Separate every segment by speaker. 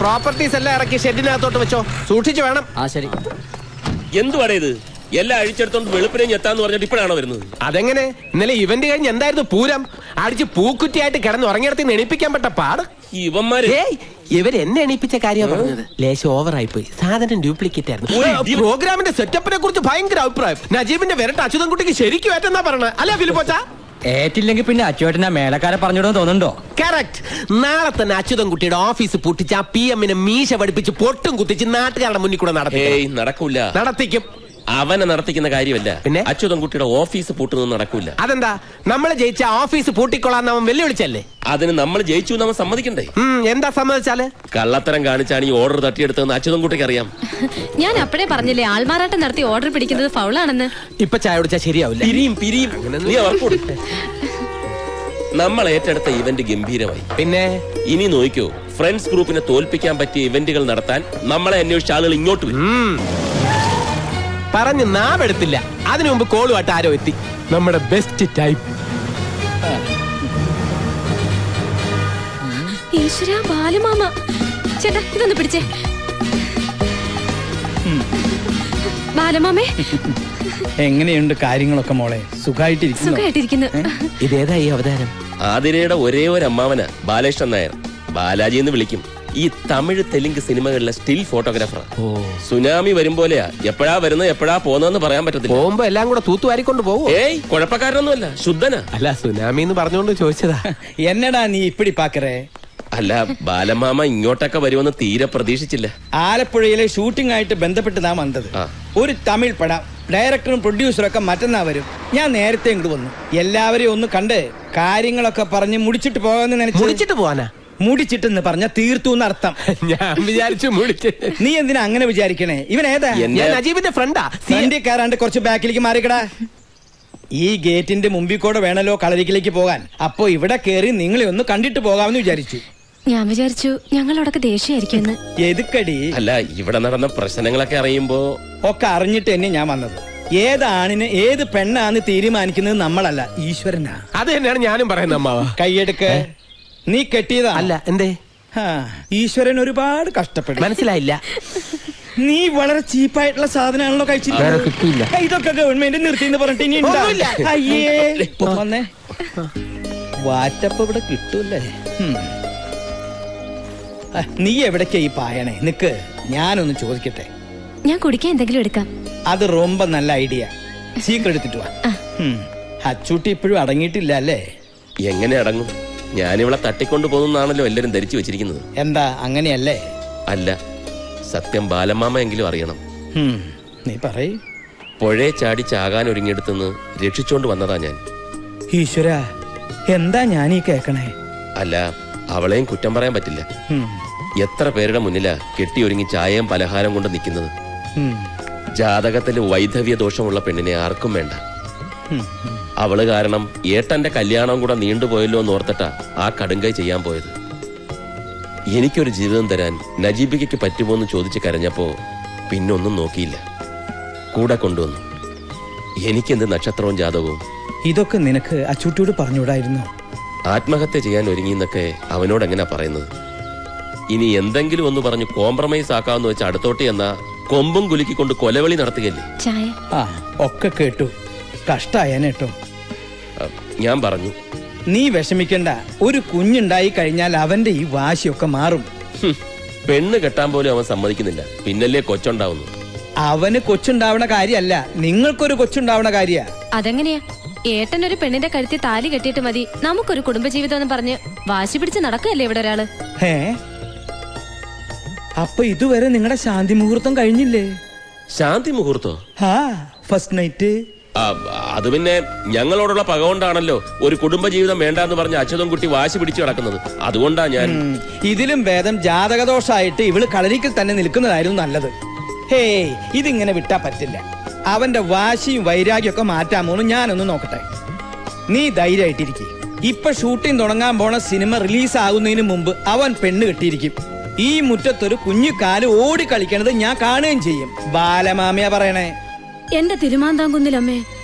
Speaker 1: Properties എല്ലാം ഇറക്കി ഷെഡിനകത്തോട്ട് വെച്ചോ, സൂക്ഷിച്ചു വേണം.
Speaker 2: ആ ശരി.
Speaker 3: എന്തുവാടേ ഇത്? എല്ലാം അഴിച്ചെടുത്തോണ്ട് വെളുപ്പിനെ എത്താന്ന് പറഞ്ഞിട്ട് ഇപ്പോഴാണോ വരുന്നത്?
Speaker 1: അതെങ്ങനെ? ഇന്നലെ ഇവന്റ് കഴിഞ്ഞ് എന്തായിരുന്നു പൂരം? അടിച്ച് പൂക്കുറ്റിയായിട്ട് കിടന്ന് ഉറങ്ങിയിടത്ത് എണീപ്പിക്കാൻ പറ്റ പാട്.
Speaker 3: ഇവന്മാര്
Speaker 1: ഇവരെന്നെ എണീപ്പിച്ച കാര്യം പറഞ്ഞത്. ലേശം ഓവറായി പോയി, സാധനം ഡ്യൂപ്ലിക്കേറ്റ് ആയിരുന്നു. പ്രോഗ്രാമിന്റെ സെറ്റപ്പിനെ കുറിച്ച് ഭയങ്കര അഭിപ്രായം. നജീബിന്റെ വിരട്ട് അച്യുതൻകുട്ടിക്ക് ശരിക്കും ഏറ്റെന്നാ പറഞ്ഞത് അല്ല ഫിലിപ്പോച്ചാ?
Speaker 2: ഏറ്റില്ലെങ്കിൽ പിന്നെ അച്ചുവേട്ടനാ മേലക്കാരെ പറഞ്ഞിടുമെന്ന് തോന്നുന്നുണ്ടോ?
Speaker 1: കറക്റ്റ്. നാളെ തന്നെ അച്യുതൻകുട്ടിയുടെ ഓഫീസ് പൂട്ടിച്ച് ആ PM മീശ പഠിപ്പിച്ച് പൊട്ടും കുത്തിച്ച് നാട്ടുകാരുടെ മുന്നിൽ കൂടെ
Speaker 3: നടക്കൂല.
Speaker 1: നടത്തിക്കും.
Speaker 3: അവനെ നടത്തിക്കുന്ന കാര്യമല്ല,
Speaker 1: പിന്നെ
Speaker 3: അച്യുതൻകുട്ടിയുടെ ഓഫീസ് പൂട്ടുന്നത് നടക്കൂല.
Speaker 1: അതെന്താ? നമ്മള് ജയിച്ച ഓഫീസ് പൂട്ടിക്കൊള്ളാന്ന് അവൻ വെല്ലുവിളിച്ചല്ലേ?
Speaker 3: അതിന് നമ്മൾ ജയിച്ചു നമ്മൾ സമ്മതിക്കണ്ടേ?
Speaker 1: എന്താ സമ്മതിച്ചാല്?
Speaker 3: കള്ളത്തരം കാണിച്ചാണ് ഈ ഓർഡർ തട്ടിയെടുത്തതെന്ന് അച്യുതൻകുട്ടിക്ക് അറിയാം.
Speaker 4: ഞാൻ അപ്പഴേ പറഞ്ഞില്ലേ ആൾമാറാട്ടം നടത്തി ഓർഡർ പിടിക്കുന്നത് ഫൗളാണെന്ന്.
Speaker 1: ഇപ്പൊ ചായ കുടിച്ചാ ശരിയാവില്ല.
Speaker 3: പിരിയും നീ അവർക്കോട്. നമ്മൾ ഏറ്റെടുത്ത ഇവന്റ് ഗംഭീരമായി.
Speaker 1: പിന്നെ
Speaker 3: ഇനി നോക്കിയോ, ഫ്രണ്ട്സ് ഗ്രൂപ്പിനെ തോൽപ്പിക്കാൻ പറ്റിയ ഇവന്റുകൾ നടത്താൻ നമ്മളെ അന്വേഷിച്ച ആളുകൾ ഇങ്ങോട്ട് വരും.
Speaker 1: പറഞ്ഞ് നാവെടുത്തില്ല. അതിനു മുമ്പ് കോളുമായിട്ട് ആരോ എത്തി. നമ്മുടെ ബെസ്റ്റ് ടൈപ്പ്.
Speaker 4: ഈശ്വരാ, ബാലമാമ. ചേട്ടാ ഇതൊന്ന് പിടിച്ചേ. ബാലമാമേ,
Speaker 2: എങ്ങനെയുണ്ട് കാര്യങ്ങളൊക്കെ മോളെ?
Speaker 4: സുഖമായിട്ടിരിക്കുന്നു.
Speaker 1: ഇതേതാ ഈ അവതാരം?
Speaker 3: ആതിരയുടെ ഒരേ ഒരു അമ്മാവന ബാലകൃഷ്ണൻ നായർ. ബാലാജി എന്ന് വിളിക്കും. ഈ തമിഴ് തെലുങ്ക് സിനിമകളിലെ സ്റ്റിൽ ഫോട്ടോഗ്രാഫർ. സുനാമി വരും പോലെയാ, എപ്പോഴാ വരുന്നത് എപ്പോഴാ പോകുന്നതെന്ന് പറയാൻ പറ്റത്തില്ല.
Speaker 1: പോകുമ്പോ എല്ലാം കൂടെ തൂത്തുവാരിക്കൊണ്ട് പോകും.
Speaker 3: കുഴപ്പക്കാരനൊന്നുമല്ല, ശുദ്ധനാ.
Speaker 1: അല്ല, സുനാമി എന്ന് പറഞ്ഞുകൊണ്ട് ചോദിച്ചതാ.
Speaker 2: എന്നടാ നീ ഇപ്പിടി പാക്കറേ?
Speaker 3: അല്ല, ബാലമാമ ഇങ്ങോട്ടൊക്കെ വരുമെന്ന് തീരെ പ്രതീക്ഷിച്ചില്ല.
Speaker 2: ആലപ്പുഴയിലെ ഷൂട്ടിംഗ് ആയിട്ട് ബന്ധപ്പെട്ട് നാം വന്നത്. ഒരു തമിഴ് പടം ഡയറക്ടറും പ്രൊഡ്യൂസറും ഒക്കെ മറ്റന്നാ വരും. ഞാൻ നേരത്തെ ഇങ്ങോട്ട് വന്നു. എല്ലാവരെയും ഒന്ന് കണ്ട് കാര്യങ്ങളൊക്കെ പറഞ്ഞ് മുടിച്ചിട്ട് പോകാന്ന് നിனைച്ചു.
Speaker 1: മുടിച്ചിട്ട് പോവാനാ?
Speaker 2: മുടിച്ചിട്ടെന്ന് പറഞ്ഞ തീർത്തു എന്നർത്ഥം.
Speaker 1: ഞാൻ വിചാരിച്ചു മുടിച്ച്.
Speaker 2: നീ എന്തിനാ അങ്ങനെ വിചാരിക്കണേ? ഇവൻ ഏതാ?
Speaker 1: ഞാൻ നജീബിന്റെ ഫ്രണ്ടാ.
Speaker 2: ഫ്രണ്ടിക്കാരാണ്ട് കുറച്ച് ബാക്കിലേക്ക് മാറിക്കടാ. ഈ ഗേറ്റിന്റെ മുമ്പിൽ കൂടെ വേണല്ലോ കളരിക്കിലേക്ക് പോകാൻ. അപ്പൊ ഇവിടെ കേറി നിങ്ങളെ ഒന്ന് കണ്ടിട്ട് പോകാമെന്ന് വിചാരിച്ചു.
Speaker 4: ഞാൻ വിചാരിച്ചു ഞങ്ങളോടൊക്കെ ദേഷ്യമായിരിക്കും.
Speaker 2: എതുക്കടി?
Speaker 3: അല്ല, ഇവിടെ നടന്ന പ്രശ്നങ്ങളൊക്കെ അറിയുമ്പോ
Speaker 2: ഒക്കെ അറിഞ്ഞിട്ട് തന്നെ ഞാൻ വന്നത്. ഏത് ആണിന് ഏത് പെണ്ണാന്ന് തീരുമാനിക്കുന്നത് നമ്മളല്ല, ഈശ്വരനാ.
Speaker 1: അത് തന്നെയാണ് ഞാനും പറയുന്നത് അമ്മാവ.
Speaker 2: കൈയെടുക്ക്. നീ കെട്ടിയതാ?
Speaker 1: അല്ല. എന്തേ?
Speaker 2: ഈശ്വരൻ ഒരുപാട് കഷ്ടപ്പെട്ടു.
Speaker 1: മനസ്സിലായില്ല.
Speaker 2: നീ വളരെ ചീപ്പായിട്ടുള്ള സാധനമാണല്ലോ കഴിച്ചില്ല. ഇതൊക്കെ ഗവൺമെന്റ് നിർത്തിന്ന് പറഞ്ഞിട്ട് ഇനി അയ്യേ വന്നേ. വാറ്റപ്പ് ഇവിടെ കിട്ടൂല്ലേ? നീ എവിടേക്കാ ഈ പായണേ? നിക്ക്, ഞാനൊന്ന് ചോദിക്കട്ടെ.
Speaker 4: ഞാൻ കുടിക്കാൻ എന്തെങ്കിലും എടുക്കാം.
Speaker 2: അത് ரொம்ப നല്ല ഐഡിയ. സീക്രട്ട് എടുത്തിട്ട് വാ. അച്ചൂട്ടി ഇപ്പോഴും അടങ്ങിയിട്ടില്ല അല്ലേ?
Speaker 3: എങ്ങനെ അടങ്ങും? ഞാനിവളെ തട്ടിക്കൊണ്ടു പോകുന്നാണല്ലോ എല്ലാരും ധരിച്ചു വെച്ചിരിക്കുന്നത്.
Speaker 2: എന്താ അങ്ങനെയല്ലേ?
Speaker 3: അല്ല, സത്യം ബാലമാമ എങ്കിലും അറിയണം.
Speaker 2: നീ പറയ്.
Speaker 3: പുഴയെ ചാടി ചാകാൻ ഒരുങ്ങിയെടുത്തുനിന്ന് രക്ഷിച്ചോണ്ട് വന്നതാ ഞാൻ.
Speaker 2: ഈശ്വര, എന്താ ഞാനീ കേക്കണേ?
Speaker 3: അല്ല, അവളെയും കുറ്റം പറയാൻ പറ്റില്ല. എത്ര പേരുടെ മുന്നിലാ കെട്ടിയൊരുങ്ങി ചായയും പലഹാരം കൊണ്ട് നിൽക്കുന്നത്. ജാതകത്തിൽ വൈധവ്യ ദോഷമുള്ള പെണ്ണിനെ ആർക്കും വേണ്ട. അവള് കാരണം ഏട്ടന്റെ കല്യാണം കൂടെ നീണ്ടുപോയല്ലോ എന്ന് ഓർത്തിട്ടാ ആ കടുങ്കൈ ചെയ്യാൻ പോയത്. എനിക്കൊരു ജീവിതം തരാൻ നജീബിക്ക് പറ്റുമോന്ന് ചോദിച്ച് കരഞ്ഞപ്പോ പിന്നൊന്നും നോക്കിയില്ല, കൂടെ കൊണ്ടുവന്നു. എനിക്കെന്ത് നക്ഷത്രവും ജാതകവും?
Speaker 2: ഇതൊക്കെ നിനക്ക് അച്ചൂട്ടിയോട് പറഞ്ഞുകൂടായിരുന്നു?
Speaker 3: ആത്മഹത്യ ചെയ്യാൻ ഒരുങ്ങിന്നൊക്കെ അവനോട് എങ്ങനെയാ പറയുന്നത്? ഇനി എന്തെങ്കിലും ഒന്ന് പറഞ്ഞു കോംപ്രമൈസ് ആക്കാമെന്ന് വെച്ച് അടുത്തോട്ട് എന്നാ കൊമ്പും കുലുക്കിക്കൊണ്ട് കൊലവിളി നടത്തുകയല്ലേ.
Speaker 2: ഒക്കെ കേട്ടു. കഷ്ടായേട്ടോ.
Speaker 3: ഞാൻ പറഞ്ഞു,
Speaker 2: നീ വിഷമിക്കണ്ട. ഒരു കുഞ്ഞുണ്ടായി കഴിഞ്ഞാൽ അവന്റെ ഈ വാശിയൊക്കെ മാറും.
Speaker 3: പെണ്ണ് കെട്ടാൻ പോലും അവൻ സമ്മതിക്കുന്നില്ല, പിന്നല്ലേ കൊച്ചുണ്ടാവുന്നു.
Speaker 2: അവന് കൊച്ചുണ്ടാവണ കാര്യല്ല, നിങ്ങൾക്കൊരു കൊച്ചുണ്ടാവണ കാര്യ.
Speaker 4: അതെങ്ങനെയാ? ഏട്ടനൊരു പെണ്ണിന്റെ കഴുത്തി താലി കെട്ടിയിട്ട് മതി നമുക്കൊരു കുടുംബജീവിതം എന്ന് പറഞ്ഞ് വാശി പിടിച്ച് നടക്കുകയല്ലേ ഇവിടെ ഒരാള്.
Speaker 2: അപ്പൊ ഇതുവരെ നിങ്ങളുടെ ശാന്തി മുഹൂർത്തം കഴിഞ്ഞില്ലേ?
Speaker 3: ശാന്തി മുഹൂർത്തോ?
Speaker 2: First night.
Speaker 3: അത് പിന്നെ ഞങ്ങളോടുള്ള പക കൊണ്ടാണല്ലോ ഒരു കുടുംബജീവിതം വേണ്ടെന്ന് പറഞ്ഞ് അച്യുതൻകുട്ടി വാശി പിടിച്ചു കിടക്കുന്നത്. അതുകൊണ്ടാ ഞാൻ.
Speaker 2: ഇതിലും ഭേദം ജാതകദോഷായിട്ട് ഇവള് കളരിക്കൽ തന്നെ നിൽക്കുന്നതായിരുന്നു നല്ലത്. ഇതിങ്ങനെ വിട്ടാ പറ്റില്ല. അവന്റെ വാശിയും വൈരാഗ്യമൊക്കെ മാറ്റാമോന്ന് ഞാനൊന്ന് നോക്കട്ടെ. നീ ധൈര്യമായിട്ടിരിക്കും. ഇപ്പൊ ഷൂട്ടിംഗ് തുടങ്ങാൻ പോണ സിനിമ റിലീസ് ആകുന്നതിന് മുമ്പ് അവൻ പെണ്ണ് കെട്ടിയിരിക്കും. ഈ മുറ്റത്തൊരു കുഞ്ഞു കാല് ഓടി കളിക്കണത് ഞാൻ കാണുകയും ചെയ്യും. ബാലമാമിയാ പറയണേ.
Speaker 4: എന്റെ തിരുമാന്താംകുന്നിലമ്മേ,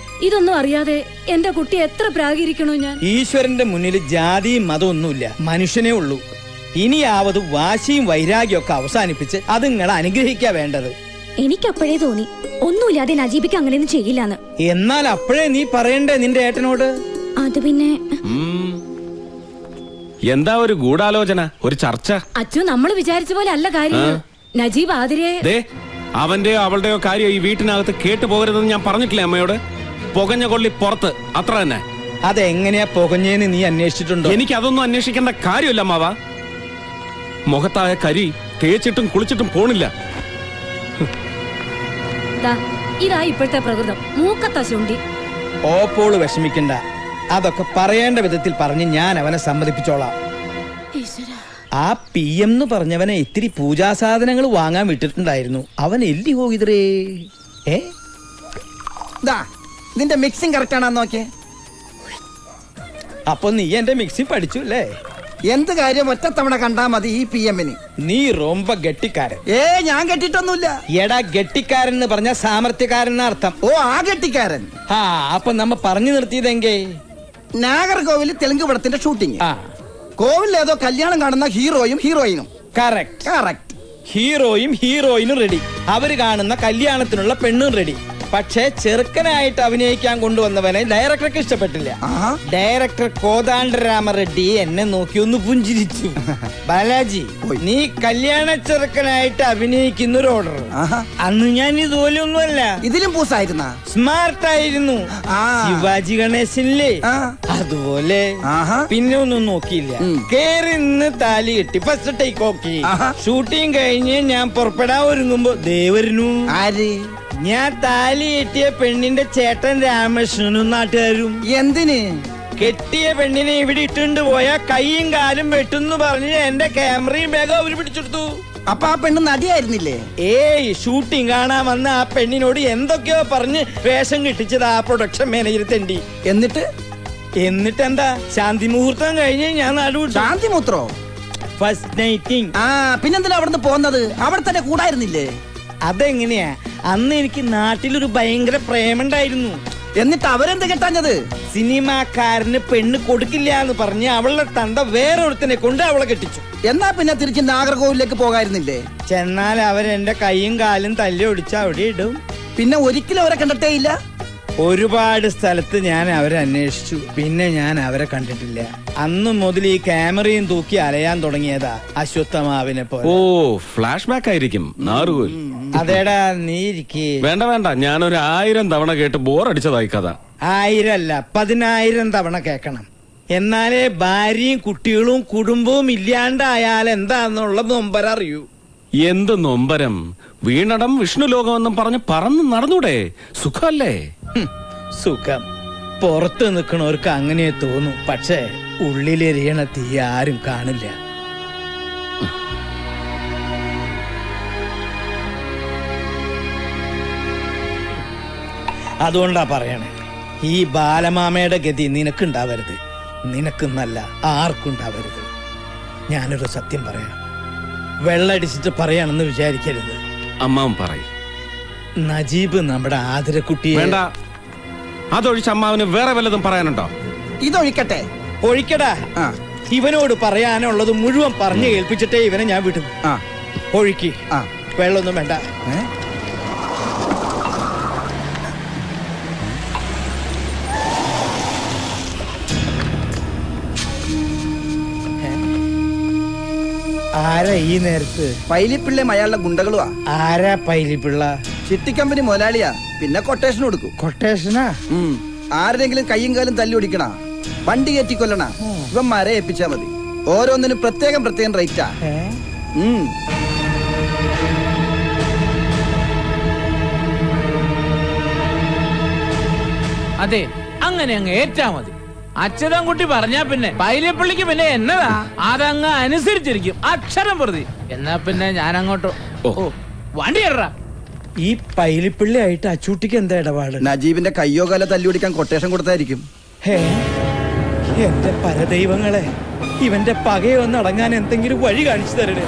Speaker 4: ഇതൊന്നും അറിയാതെ എന്റെ കുട്ടി എത്ര പ്രാഗിരിക്കണോ ഞാൻ.
Speaker 2: ഈശ്വരന്റെ മുന്നിൽ ജാതിയും മതമൊന്നുമില്ല, മനുഷ്യനേ ഉള്ളൂ. ഇനിയാവത് വാശിയും വൈരാഗ്യം ഒക്കെ അവസാനിപ്പിച്ച് അത് നിങ്ങളെ അനുഗ്രഹിക്കാ വേണ്ടത്.
Speaker 5: എനിക്കപ്പോഴേ തോന്നി ഒന്നുമില്ലാതെ നജീബിക്ക് അങ്ങനെയൊന്നും ചെയ്യില്ലാന്ന്.
Speaker 2: എന്നാൽ അപ്പോഴേ നീ പറയണ്ടേ നിന്റെ ഏട്ടനോട്?
Speaker 5: അത് പിന്നെ
Speaker 6: എന്താ ഒരു ഗൂഢാലോചന, ഒരു ചർച്ച?
Speaker 5: അച്ചു നമ്മൾ വിചാരിച്ച പോലെ അല്ല കാര്യം. നജീബ് ആതിരെ
Speaker 6: ദേ, അവന്റെയോ അവളുടെയോ കാര്യം ഈ വീട്ടിനകത്ത് കേട്ടു പോകരുതെന്ന് ഞാൻ പറഞ്ഞിട്ടില്ലേ അമ്മയോട്? പുകഞ്ഞ കൊള്ളി പുറത്ത്, അത്ര തന്നെ.
Speaker 2: അതെങ്ങനെയാ പുകഞ്ഞേന്ന് നീ അന്വേഷിച്ചിട്ടുണ്ടോ?
Speaker 6: എനിക്ക് അതൊന്നും അന്വേഷിക്കേണ്ട കാര്യമില്ല അമ്മാവ. മുഖത്തായ കരി തേച്ചിട്ടും കുളിച്ചിട്ടും പോണില്ല.
Speaker 5: ദാ, ഇതാ ഇപ്പോഴത്തെ പ്രകൃതം. മൂക്കത്ത ശുണ്ടി.
Speaker 2: ഓപ്പോള് വിഷമിക്കണ്ട, അതൊക്കെ പറയേണ്ട വിധത്തിൽ പറഞ്ഞ് ഞാൻ അവനെ സമ്മതിപ്പിച്ചോളാം. ആ PM എന്ന് പറഞ്ഞവനെ ഇത്തിരി പൂജാസാധനങ്ങൾ വാങ്ങാൻ വിട്ടിട്ടുണ്ടായിരുന്നു. അവൻ എല്ലി പോയിതറേ.
Speaker 7: നിന്റെ മിക്സിംഗ് കറക്റ്റ് ആണോ നോക്കിയേ?
Speaker 2: അപ്പൊ നീ എന്റെ മിക്സി പഠിച്ചു അല്ലേ?
Speaker 7: എന്ത് കാര്യം ഒറ്റത്തവണ കണ്ടാ മതി ഈ PM-ന്.
Speaker 2: നീ റൊമ്പ ഗട്ടിക്കാരൻ.
Speaker 7: ഞാൻ കെട്ടിട്ടൊന്നുമില്ല.
Speaker 2: എടാ, ഗട്ടിക്കാരൻ എന്ന് പറഞ്ഞ സാമർത്ഥ്യക്കാരൻ അർത്ഥം.
Speaker 7: ഓ, ആ കെട്ടിക്കാരൻ.
Speaker 2: ആ, അപ്പൊ നമ്മ പറഞ്ഞു നിർത്തിയതെങ്കേ
Speaker 7: നാഗർകോവിൽ തെലുങ്ക് പടത്തിന്റെ ഷൂട്ടിംഗ്.
Speaker 2: ആ,
Speaker 7: കോവിലിൽ ഏതോ കല്യാണം കാണുന്ന ഹീറോയും ഹീറോയിനും.
Speaker 2: കറക്റ്റ്.
Speaker 7: കറക്റ്റ്.
Speaker 2: ഹീറോയും ഹീറോയിനും റെഡി. അവര് കാണുന്ന കല്യാണത്തിനുള്ള പെണ്ണും റെഡി. പക്ഷെ ചെറുക്കനായിട്ട് അഭിനയിക്കാൻ കൊണ്ടുവന്നവനെ ഡയറക്ടർക്ക് ഇഷ്ടപ്പെട്ടില്ല. ഡയറക്ടർ കോദാണ്ഡരാമ റെഡ്ഡി എന്നെ നോക്കി ഒന്ന് പുഞ്ചിരിച്ചു. ബാലാജി, നീ കല്യാണ ചെറുക്കനായിട്ട് അഭിനയിക്കുന്ന ഒരു ഓർഡർ. അന്ന് ഞാൻ ഇതുപോലെ ഒന്നുമല്ല,
Speaker 7: ഇതിലും പൂസായിരുന്ന
Speaker 2: സ്മാർട്ടായിരുന്നു. ശിവാജി ഗണേശനില്ലേ അതുപോലെ. പിന്നെ ഒന്നും നോക്കിയില്ല, കേറി നിന്ന് താലി കെട്ടി ഫസ്റ്റ് ടേക്ക് ഓക്കെ. ഷൂട്ടിംഗ് കഴിഞ്ഞ് ഞാൻ പുറപ്പെടാൻ ഒരുങ്ങുമ്പോ ദേവരനു.
Speaker 7: ആര്?
Speaker 2: ഞാൻ താലി കെട്ടിയ പെണ്ണിന്റെ ചേട്ടൻ രാമകൃഷ്ണനും നാട്ടുകാരും.
Speaker 7: എന്തിന്?
Speaker 2: കെട്ടിയ പെണ്ണിനെ ഇവിടെ ഇട്ടുകൊണ്ട് പോയാ കൈയും കാലും വെട്ടുന്നു പറഞ്ഞ് എന്റെ ക്യാമറയും ബാഗും അവര് പിടിച്ചെടുത്തു.
Speaker 7: അപ്പൊ ആ പെണ്ണ് നടിയായിരുന്നില്ലേ?
Speaker 2: ഏയ്, ഷൂട്ടിംഗ് കാണാൻ വന്ന ആ പെണ്ണിനോട് എന്തൊക്കെയോ പറഞ്ഞ് വേഷം കിട്ടിച്ചത് ആ പ്രൊഡക്ഷൻ മാനേജർ തെണ്ടി. എന്നിട്ടെന്താ, ശാന്തി മുഹൂർത്തം കഴിഞ്ഞ് ഞാൻ നാടുവിട്ടു.
Speaker 7: ശാന്തി മൂത്രോ?
Speaker 2: ഫസ്റ്റ് നൈറ്റിംഗ്.
Speaker 7: പിന്നെന്തിനാ അവിടുന്ന് പോകുന്നത്? അവിടെ തന്നെ കൂടായിരുന്നില്ലേ?
Speaker 2: അതെങ്ങനെയാ? അന്ന് എനിക്ക് നാട്ടിലൊരു ഭയങ്കര പ്രേമുണ്ടായിരുന്നു.
Speaker 7: എന്നിട്ട് അവരെന്ത് കെട്ടാഞ്ഞത്?
Speaker 2: സിനിമാക്കാരന് പെണ്ണ് കൊടുക്കില്ല എന്ന് പറഞ്ഞ് അവളുടെ തന്ത വേറൊരുത്തനെ കൊണ്ട് അവളെ കെട്ടിച്ചു.
Speaker 7: എന്നാ പിന്നെ തിരിച്ച് നാഗർകോവിലേക്ക് പോകായിരുന്നില്ലേ?
Speaker 2: ചെന്നാൽ അവരെന്റെ കൈയും കാലും തല്ലി ഒടിച്ച് അവിടെ ഇടും.
Speaker 7: പിന്നെ ഒരിക്കലും അവരെ കണ്ടിട്ടേ ഇല്ല?
Speaker 2: ഒരുപാട് സ്ഥലത്ത് ഞാൻ അവരെ അന്വേഷിച്ചു, പിന്നെ ഞാൻ അവരെ കണ്ടിട്ടില്ല. അന്ന് മുതൽ ഈ ക്യാമറയും തൂക്കി അലയാൻ തുടങ്ങിയതാ അശ്വത്ഥമാവിനെ പോലെ.
Speaker 6: ഓ, ഫ്ലാഷ് ബാക്ക് ആയിരിക്കും നാറുകോൽ.
Speaker 2: അതേടാ, നീ ഇരിക്കേ.
Speaker 6: വേണ്ട വേണ്ട, ഞാനൊരു 1000 തവണ കേട്ട് ബോറടിച്ചതായി കഥ.
Speaker 2: 1000 അല്ല 10000 തവണ കേൾക്കണം. എന്നാലേ ഭാര്യയും കുട്ടികളും കുടുംബവും ഇല്ലാണ്ടായാൽ എന്താന്നുള്ള നൊമ്പരറിയൂ.
Speaker 6: എന്ത് നൊമ്പരം! വീണടം വിഷ്ണു ലോകമെന്നും പറഞ്ഞ് പറന്ന് നടന്നൂടെ? സുഖല്ലേ?
Speaker 2: സുഖം പുറത്ത് നിൽക്കണവർക്ക് അങ്ങനെ തോന്നും, പക്ഷേ ഉള്ളിലെരിയണ തീ ആരും കാണില്ല. അതുകൊണ്ടാ പറയണേ, ഈ ബാലമാമയുടെ ഗതി നിനക്കുണ്ടാവരുത്. നിനക്കെന്നല്ല, ആർക്കുണ്ടാവരുത്. ഞാനൊരു സത്യം പറയാം, വെള്ളടിച്ചിട്ട് പറയാണെന്ന് വിചാരിക്കരുത്.
Speaker 6: അമ്മാവൻ പറയും.
Speaker 2: നജീബ് നമ്മുടെ ആതിരക്കുട്ടിയെ.
Speaker 6: വേണ്ട, അതൊഴിച്ച് അമ്മാവന് വേറെ വല്ലതും പറയാനുണ്ടോ?
Speaker 7: ഇതൊഴിക്കട്ടെ.
Speaker 2: ഒഴിക്കടാ. ഇവനോട് പറയാനുള്ളത് മുഴുവൻ പറഞ്ഞു കേൾപ്പിച്ചിട്ടേ ഇവനെ ഞാൻ വിടും. ഒഴുക്കി. വെള്ളമൊന്നും വേണ്ട. ആരാ ഈ നേരത്ത്?
Speaker 7: പൈലിപ്പിള്ളയും അയാളുടെ ഗുണ്ടകളുവാ.
Speaker 2: ആരാ പൈലിപ്പിള്ള?
Speaker 7: ചിട്ടിക്കമ്പനി മുതലാളിയാ. പിന്നെ കൊട്ടേഷൻ കൊടുക്കും.
Speaker 2: കൊട്ടേഷനാ?
Speaker 7: ആരുടെങ്കിലും കയ്യും കാലും തല്ലി ഓടിക്കണ, വണ്ടി കയറ്റി കൊല്ലണ, ഇവന്മാരെ ഏൽപ്പിച്ചാ മതി. ഓരോന്നിനും പ്രത്യേകം പ്രത്യേകം റേറ്റാ.
Speaker 8: അതെ, അങ്ങനെ അങ്ങ് ഏറ്റാ മതി. അച്യുതൻകുട്ടി പറഞ്ഞാ പിന്നെ പൈലിപ്പള്ളിക്ക് പിന്നെ എന്നതാ, അതങ്ങ് അനുസരിച്ചിരിക്കും അക്ഷരം പ്രതി. എന്നാ പിന്നെ ഞാൻ അങ്ങോട്ടോ. വണ്ടി ഇടറാ.
Speaker 2: ഈ പൈലിപ്പള്ളി ആയിട്ട് അച്ചൂട്ടിക്ക് എന്താ ഇടപാട്?
Speaker 7: നജീബിന്റെ കയ്യോ കാലോ തല്ലി ഓടിക്കാൻ കൊട്ടേഷൻ കൊടുത്തായിരിക്കും.
Speaker 2: എന്റെ പരദൈവങ്ങളെ, ഇവന്റെ പകയൊന്നടങ്ങാൻ എന്തെങ്കിലും വഴി കാണിച്ചു തരണേ.